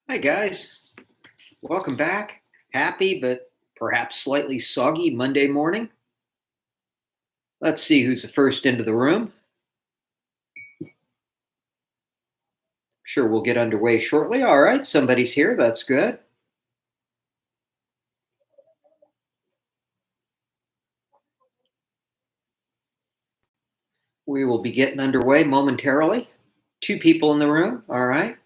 Hi, guys. Welcome back. Happy but perhaps slightly soggy Monday morning. Let's see who's the first into the room. Sure, we'll get underway shortly. All right, somebody's here. That's good. We will be getting underway momentarily. Two people in the room. All right.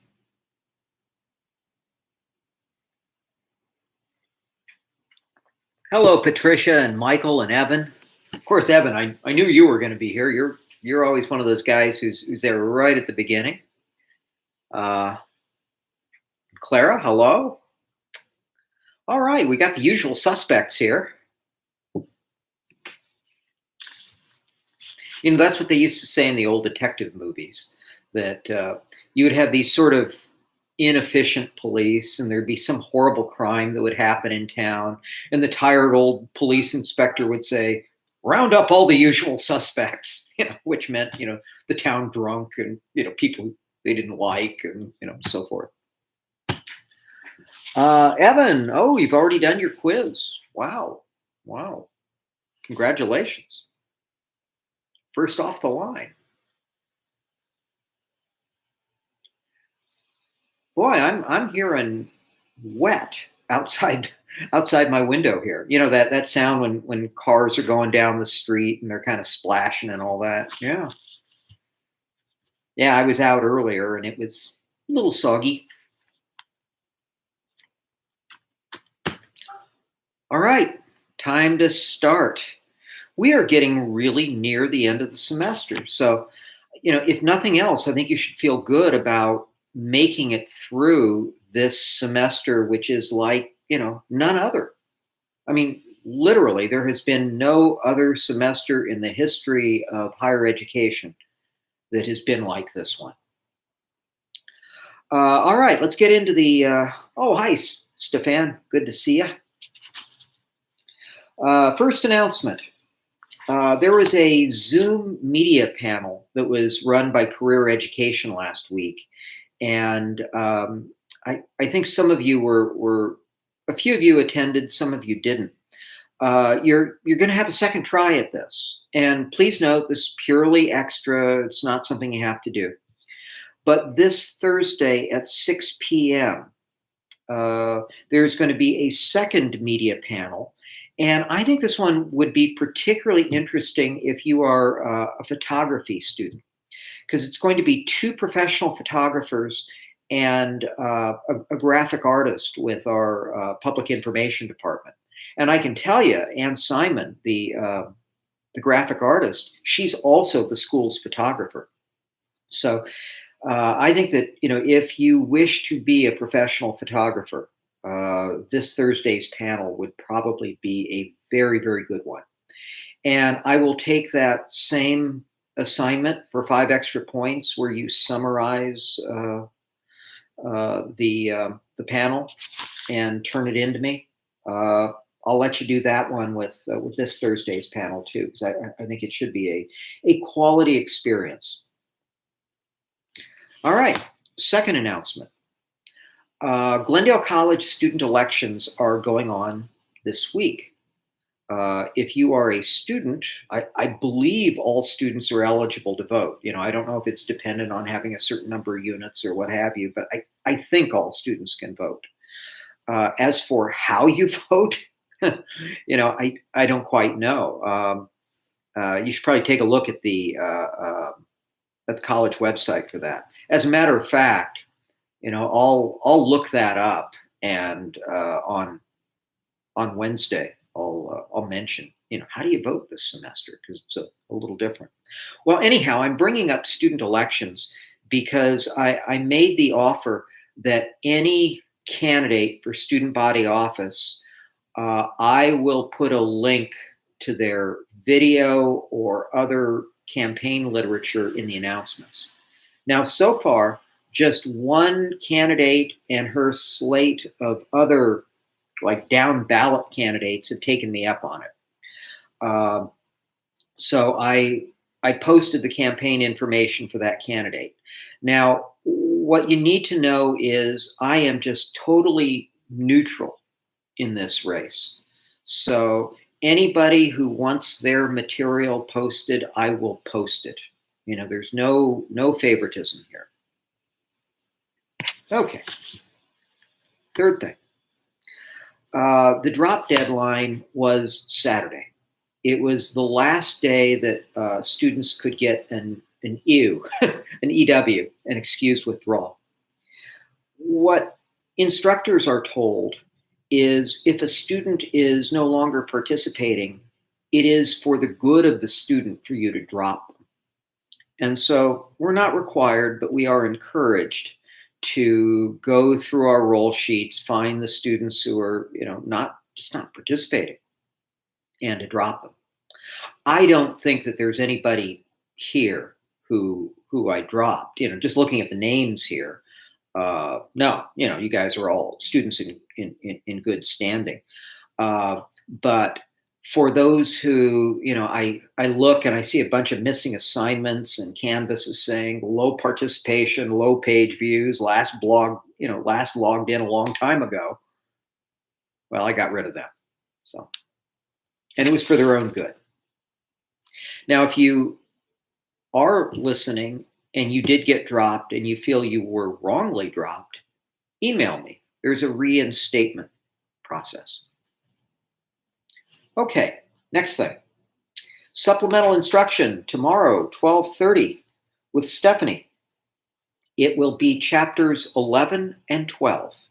Hello, Patricia and Michael and Evan. Of course, Evan, I knew you were going to be here. You're always one of those guys who's there right at the beginning. Uh, Clara, hello. All right, we got the usual suspects here. That's what they used to say in the old detective movies, that you would have these sort of inefficient police, and there'd be some horrible crime that would happen in town, and the tired old police inspector would say, round up all the usual suspects, which meant, the town drunk and, people they didn't like, and, so forth. Evan, oh, you've already done your quiz. Wow. Wow. Congratulations. First off the line. Boy, I'm hearing wet outside my window here. That sound when cars are going down the street and they're kind of splashing and all that. Yeah. Yeah, I was out earlier and it was a little soggy. All right, time to start. We are getting really near the end of the semester. So, if nothing else, I think you should feel good about making it through this semester, which is like, none other. I mean, literally, there has been no other semester in the history of higher education that has been like this one. All right, let's get into the. Oh, hi, Stefan. Good to see you. First announcement. There was a Zoom media panel that was run by Career Education last week, and I think some of you were a few of you attended, some of you didn't. You're going to have a second try at this, and please note this is purely extra. It's not something you have to do. But this Thursday at 6 p.m., there's going to be a second media panel. And I think this one would be particularly interesting if you are a photography student, because it's going to be two professional photographers and a graphic artist with our public information department. And I can tell you, Ann Simon, the graphic artist, she's also the school's photographer. So I think that if you wish to be a professional photographer, this Thursday's panel would probably be a very, very good one. And I will take that same assignment for 5 extra points, where you summarize the panel and turn it into me. I'll let you do that one with this Thursday's panel too, because I think it should be a quality experience. All right, second announcement. Glendale College student elections are going on this week. If you are a student, I believe all students are eligible to vote. I don't know if it's dependent on having a certain number of units or what have you, but I think all students can vote. As for how you vote, I don't quite know. You should probably take a look at the college website for that. As a matter of fact, I'll look that up, and on Wednesday I'll mention how do you vote this semester, because it's a little different. Well, anyhow, I'm bringing up student elections because I made the offer that any candidate for student body office, I will put a link to their video or other campaign literature in the announcements. Now, so far, just one candidate and her slate of other, like, down ballot candidates have taken me up on it. So I posted the campaign information for that candidate. Now, what you need to know is I am just totally neutral in this race. So anybody who wants their material posted, I will post it. There's no favoritism here. Okay. Third thing, the drop deadline was Saturday. It was the last day that students could get an EW, an EW, an excused withdrawal. What instructors are told is if a student is no longer participating, it is for the good of the student for you to drop them. And so we're not required, but we are encouraged to go through our roll sheets, find the students who are, not participating, and to drop them. I don't think that there's anybody here who I dropped. Just looking at the names here, no, you guys are all students in good standing. But for those who, I look and I see a bunch of missing assignments, and Canvas is saying low participation, low page views, last logged in a long time ago. Well, I got rid of them. So, and it was for their own good. Now, if you are listening and you did get dropped and you feel you were wrongly dropped, email me. There's a reinstatement process. Okay, next thing. Supplemental instruction tomorrow, 12:30 with Stephanie. It will be chapters 11 and 12,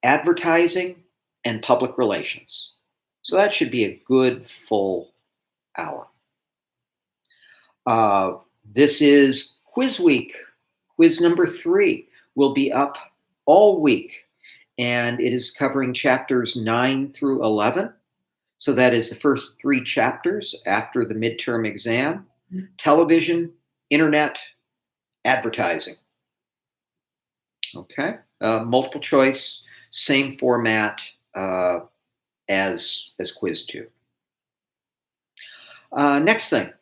advertising and public relations. So that should be a good full hour. This is quiz week. Quiz number 3 will be up all week, and it is covering chapters 9 through 11. So that is the first 3 chapters after the midterm exam: television, internet, advertising. Okay, multiple choice, same format as quiz 2. Next thing.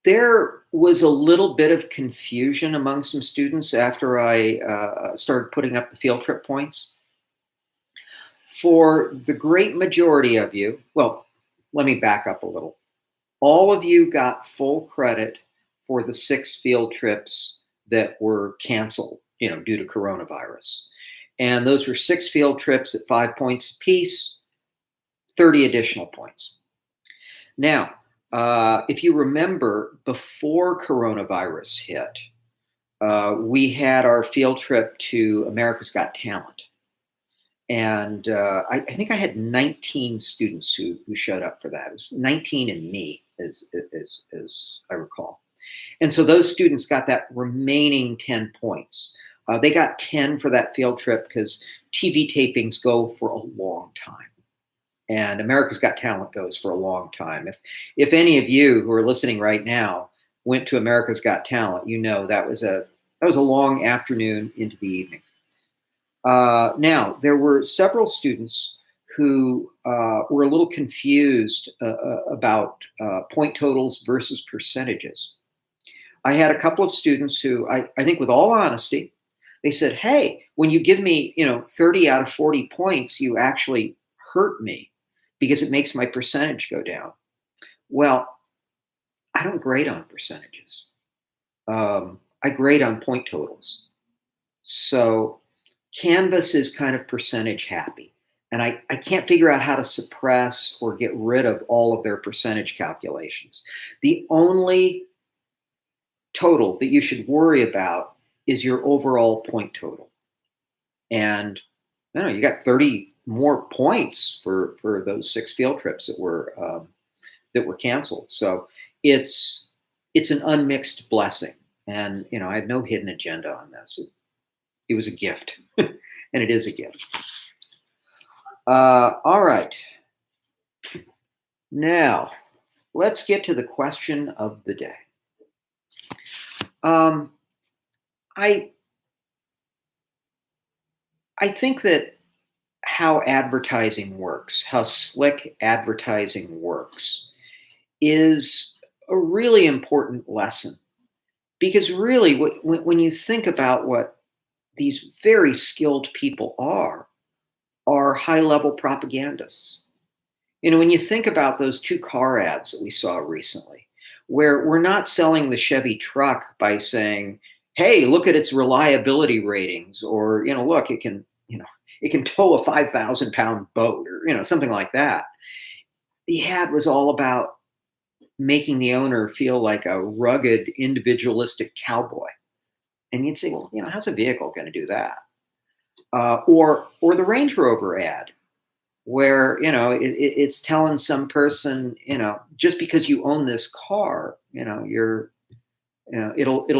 There was a little bit of confusion among some students after I started putting up the field trip points. For the great majority of you, well, let me back up a little. All of you got full credit for the 6 field trips that were canceled, due to coronavirus. And those were 6 field trips at 5 points apiece, 30 additional points. Now, if you remember, before coronavirus hit, we had our field trip to America's Got Talent. And I think I had 19 students who showed up for that. It was 19 and me, as I recall. And so those students got that remaining 10 points. They got 10 for that field trip because TV tapings go for a long time. And America's Got Talent goes for a long time. If any of you who are listening right now went to America's Got Talent, that was a long afternoon into the evening. Now, there were several students who were a little confused about point totals versus percentages. I had a couple of students who I think, with all honesty, they said, "Hey, when you give me 30 out of 40 points, you actually hurt me because it makes my percentage go down." Well, I don't grade on percentages. I grade on point totals. So Canvas is kind of percentage happy. And I can't figure out how to suppress or get rid of all of their percentage calculations. The only total that you should worry about is your overall point total. And you got 30 more points for those 6 field trips that were canceled. So it's an unmixed blessing. And I have no hidden agenda on this. It was a gift, and it is a gift. All right. Now, let's get to the question of the day. I think that how advertising works, how slick advertising works, is a really important lesson. Because really, when you think about what these very skilled people are high level propagandists. When you think about those two car ads that we saw recently, where we're not selling the Chevy truck by saying, "Hey, look at its reliability ratings," or look, it can tow a 5,000 pound boat, or something like that. The ad was all about making the owner feel like a rugged, individualistic cowboy. And you'd say, well, how's a vehicle going to do that? Or the Range Rover ad, where it's telling some person, just because you own this car, it'll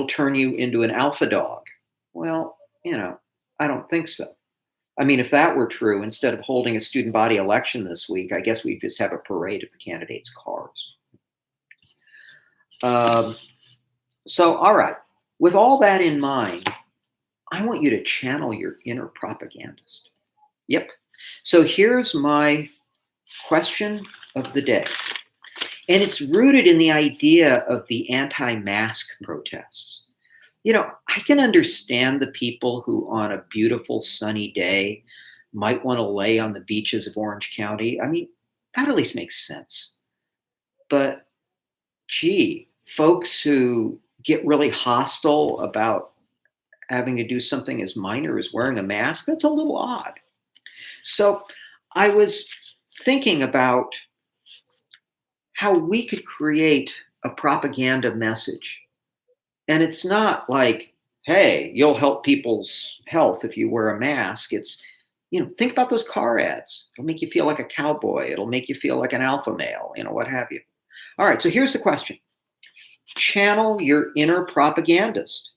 turn you into an alpha dog. Well, I don't think so. I mean, if that were true, instead of holding a student body election this week, I guess we'd just have a parade of the candidates' cars. So, all right. With all that in mind, I want you to channel your inner propagandist. Yep. So here's my question of the day. And it's rooted in the idea of the anti-mask protests. I can understand the people who on a beautiful sunny day might want to lay on the beaches of Orange County. I mean, that at least makes sense. But gee, folks who get really hostile about having to do something as minor as wearing a mask, that's a little odd. So I was thinking about how we could create a propaganda message. And it's not like, hey, you'll help people's health if you wear a mask. It's, think about those car ads. It'll make you feel like a cowboy. It'll make you feel like an alpha male, what have you. All right, so here's the question. Channel your inner propagandist.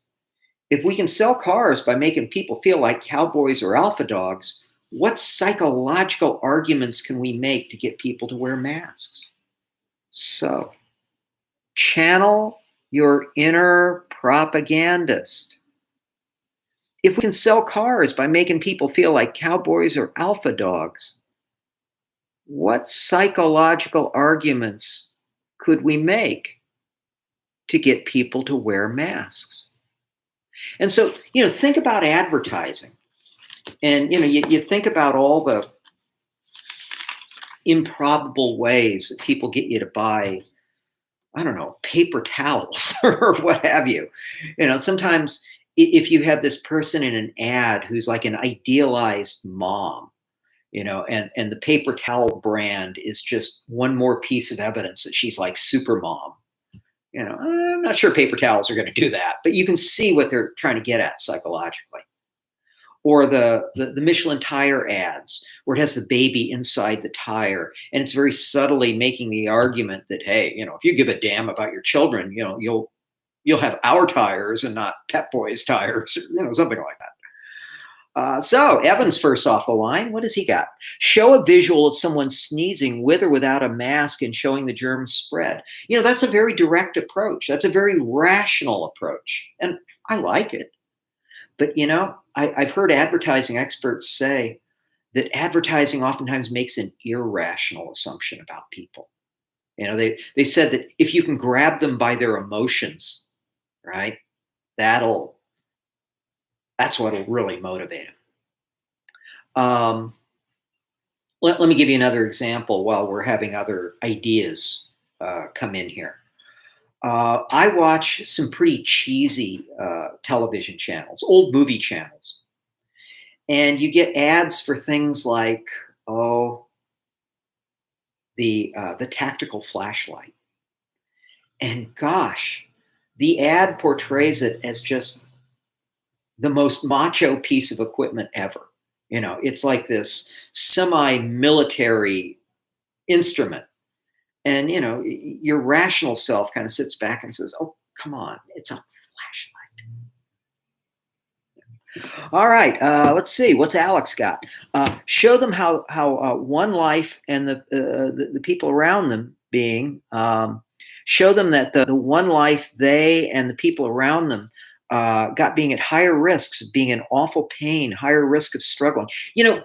If we can sell cars by making people feel like cowboys or alpha dogs, what psychological arguments can we make to get people to wear masks? So, channel your inner propagandist. If we can sell cars by making people feel like cowboys or alpha dogs, what psychological arguments could we make to get people to wear masks? And so, think about advertising. And, you think about all the improbable ways that people get you to buy, I don't know, paper towels or what have you. Sometimes if you have this person in an ad who's like an idealized mom, and the paper towel brand is just one more piece of evidence that she's like super mom. I'm not sure paper towels are going to do that, but you can see what they're trying to get at psychologically. Or the Michelin tire ads, where it has the baby inside the tire, and it's very subtly making the argument that, hey, if you give a damn about your children, you'll have our tires and not Pep Boys tires, something like that. So Evan's first off the line. What has he got? Show a visual of someone sneezing with or without a mask and showing the germs spread. That's a very direct approach. That's a very rational approach. And I like it. But, I've heard advertising experts say that advertising oftentimes makes an irrational assumption about people. They said that if you can grab them by their emotions, right, that's what'll really motivate them. Let me give you another example while we're having other ideas come in here. I watch some pretty cheesy television channels, old movie channels. And you get ads for things like, the tactical flashlight. And gosh, the ad portrays it as just the most macho piece of equipment ever. It's like this semi-military instrument. And, your rational self kind of sits back and says, oh, come on, it's a flashlight. All right, let's see. What's Alex got? Show them how one life and the people around them being, show them that the one life they and the people around them got being at higher risks of being in awful pain, higher risk of struggling.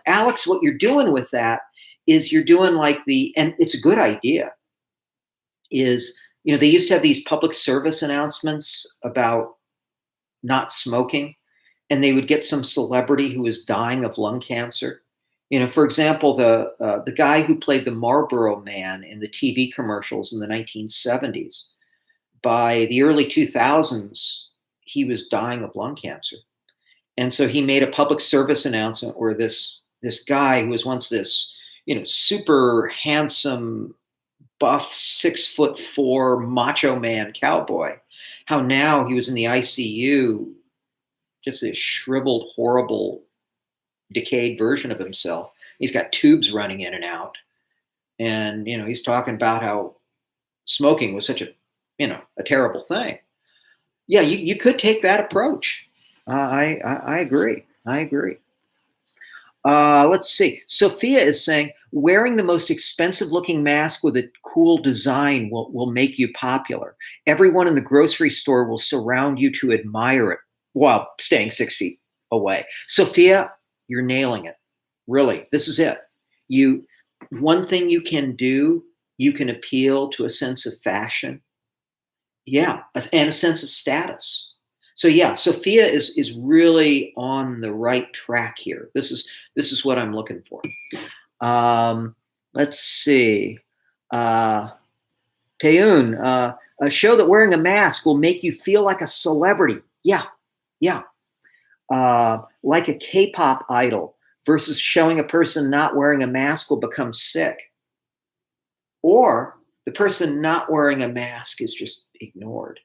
Alex, what you're doing with that is you're doing like and it's a good idea, is, They used to have these public service announcements about not smoking, and they would get some celebrity who was dying of lung cancer. For example, the guy who played the Marlboro Man in the TV commercials in the 1970s. By the early 2000s, he was dying of lung cancer, and so he made a public service announcement where this guy who was once this super handsome, buff, 6'4" macho man cowboy, how now he was in the ICU, just this shriveled, horrible, decayed version of himself. He's got tubes running in and out. And, he's talking about how smoking was such a terrible thing. Yeah, you could take that approach. I agree. I agree. Let's see. Sophia is saying wearing the most expensive looking mask with a cool design will make you popular. Everyone in the grocery store will surround you to admire it while staying 6 feet away. Sophia, you're nailing it. Really, this is it. One thing you can do, you can appeal to a sense of fashion. Yeah, and a sense of status. So yeah, Sophia is really on the right track here. This is what I'm looking for. Let's see. Tayun, show that wearing a mask will make you feel like a celebrity. Yeah. Like a K-pop idol versus showing a person not wearing a mask will become sick. Or the person not wearing a mask is just ignored.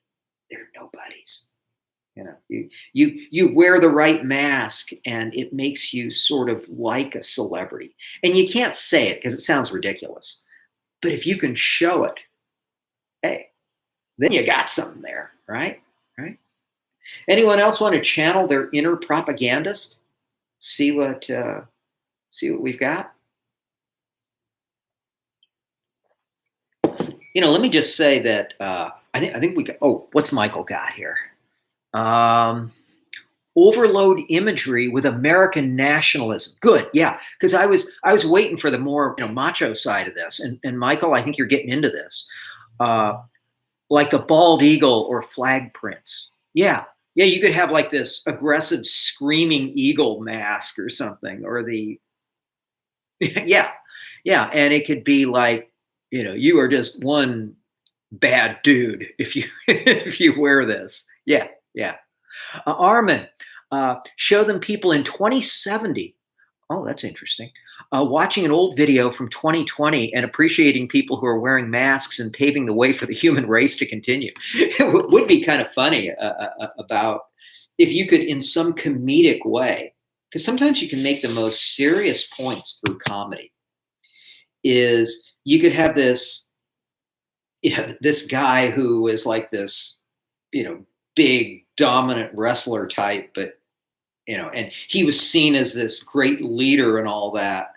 They're nobodies. You wear the right mask and it makes you sort of like a celebrity. And you can't say it because it sounds ridiculous. But if you can show it, hey, then you got something there, right? Right? Anyone else want to channel their inner propagandist? See what we've got? Let me just say that I think we got. Oh, what's Michael got here? Overload imagery with American nationalism. Good, yeah, because I was waiting for the more macho side of this, and Michael, I think you're getting into this, like the bald eagle or flag prints. Yeah, you could have like this aggressive screaming eagle mask or something, or the yeah, and it could be like you are just one bad dude if you if you wear this. Yeah. Armin, show them people in 2070. Oh, that's interesting. Watching an old video from 2020 and appreciating people who are wearing masks and paving the way for the human race to continue. It would be kind of funny about if you could, in some comedic way, because sometimes you can make the most serious points through comedy, is you could have this, this guy who is like this, big dominant wrestler type, but and he was seen as this great leader and all that.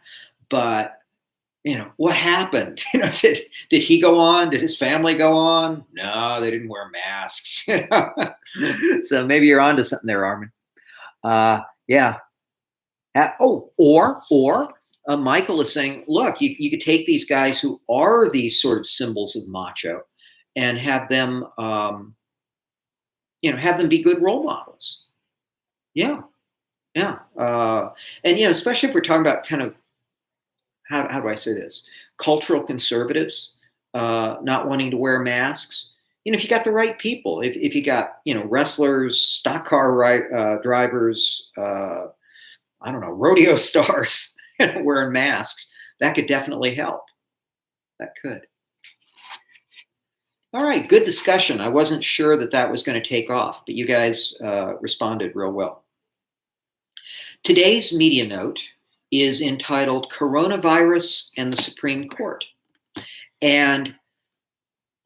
But what happened? Did he go on? Did his family go on? No, they didn't wear masks. So maybe you're onto something there, Armin. Yeah. Or Michael is saying, look, you could take these guys who are these sort of symbols of macho and have them, have them be good role models. Yeah. And especially if we're talking about kind of how do I say this? Cultural conservatives not wanting to wear masks. If you got the right people, if you got wrestlers, stock car drivers, I don't know, rodeo stars wearing masks, that could definitely help. That could. All right, good discussion. I wasn't sure that was going to take off, but you guys responded real well. Today's media note is entitled Coronavirus and the Supreme Court. And,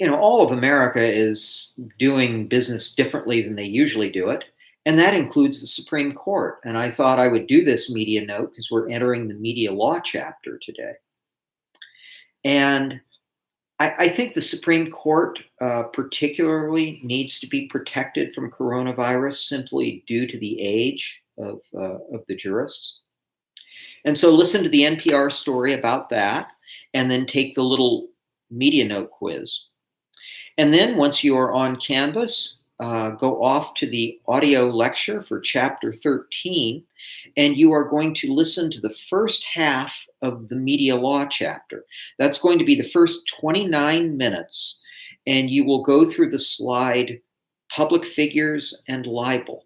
all of America is doing business differently than they usually do it. And that includes the Supreme Court. And I thought I would do this media note because we're entering the media law chapter today. And I think the Supreme Court particularly needs to be protected from coronavirus simply due to the age of the jurists. And so listen to the NPR story about that, and then take the little media note quiz. And then once you are on Canvas, go off to the audio lecture for chapter 13, and you are going to listen to the first half of the media law chapter. That's going to be the first 29 minutes, and you will go through the slide public figures and libel.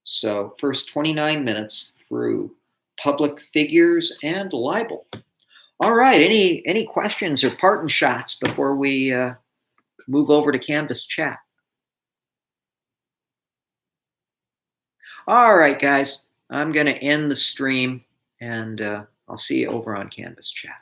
So, first 29 minutes through public figures and libel. All right, any questions or parting shots before we move over to Canvas chat? All right, guys, I'm going to end the stream and I'll see you over on Canvas chat.